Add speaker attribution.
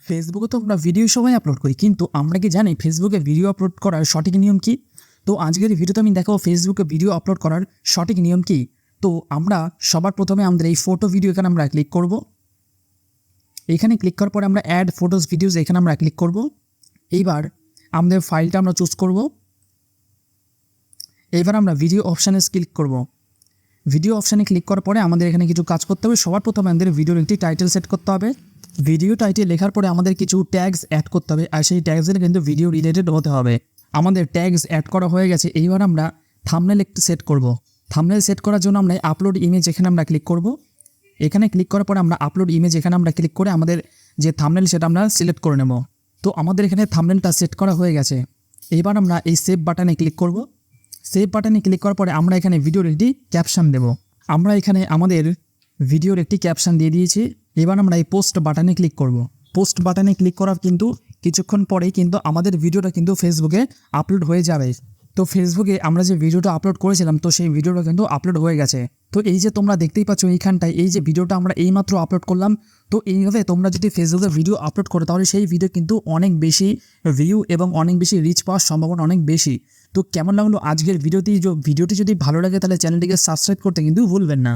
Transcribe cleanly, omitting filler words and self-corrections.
Speaker 1: ফেসবুকে তো আমরা ভিডিও সবাই আপলোড করি, কিন্তু আমরা কি জানি ফেসবুকে ভিডিও আপলোড করার সঠিক নিয়ম কি? তো আজকের এই ভিডিওতে আমি দেখাবো ফেসবুকে ভিডিও আপলোড করার সঠিক নিয়ম কি। তো আমরা সবার প্রথমে আমাদের এই ফটো ভিডিও এখানে আমরা ক্লিক করব। এখানে ক্লিক করার পরে আমরা অ্যাড ফটোস ভিডিওস এখানে আমরা ক্লিক করব। এইবার আমাদের ফাইলটা আমরা চুজ করব। এবার আমরা ভিডিও অপশানে ক্লিক করব। ভিডিও অপশানে ক্লিক করার পরে আমাদের এখানে কিছু কাজ করতে হবে। সবার প্রথমে আমাদের ভিডিওর একটি টাইটেল সেট করতে হবে। ভিডিও টাইটেল লেখার পরে আমাদের কিছু ট্যাগস অ্যাড করতে হবে, আর সেই ট্যাগসগুলো কিন্তু ভিডিও রিলেটেড হতে হবে। আমাদের ট্যাগস অ্যাড করা হয়ে গেছে। এইবার আমরা থাম্বনেল একটু সেট করব। থাম্বনেল সেট করার জন্য আমরা আপলোড ইমেজ এখানে আমরা ক্লিক করব। এখানে ক্লিক করার পরে আমরা আপলোড ইমেজ এখানে আমরা ক্লিক করে আমাদের যে থাম্বনেল সেটা আমরা সিলেক্ট করে নেব। তো আমাদের এখানে থাম্বনেলটা সেট করা হয়ে গেছে। এইবার আমরা এই সেভ বাটনে ক্লিক করব। সেভ বাটনে ক্লিক করার পরে আমরা এখানে ভিডিওর একটি ক্যাপশন দেব। আমরা এখানে আমাদের ভিডিওর একটি ক্যাপশন দিয়ে দিয়েছি। এবার আমরা এই পোস্ট বাটনে ক্লিক করব। পোস্ট বাটনে ক্লিক করার কিন্তু কিছুক্ষণ পরেই কিন্তু আমাদের ভিডিওটা কিন্তু ফেসবুকে আপলোড হয়ে যাবে। তো ফেসবুকে আমরা যে ভিডিওটা আপলোড করেছিলাম, তো সেই ভিডিওটা কিন্তু আপলোড হয়ে গেছে। তো এই যে তোমরা দেখতেই পাচ্ছ এইখানটায় এই যে ভিডিওটা আমরা এইমাত্র আপলোড করলাম। তো এইভাবে তোমরা যদি ফেসবুকে ভিডিও আপলোড করো তাহলে সেই ভিডিও কিন্তু অনেক বেশি ভিউ এবং অনেক বেশি রিচ পাওয়ার সম্ভাবনা অনেক বেশি। তো কেমন লাগলো আজকের ভিডিওটি যদি ভালো লাগে তাহলে চ্যানেলটিকে সাবস্ক্রাইব করতে কিন্তু ভুলবেন না।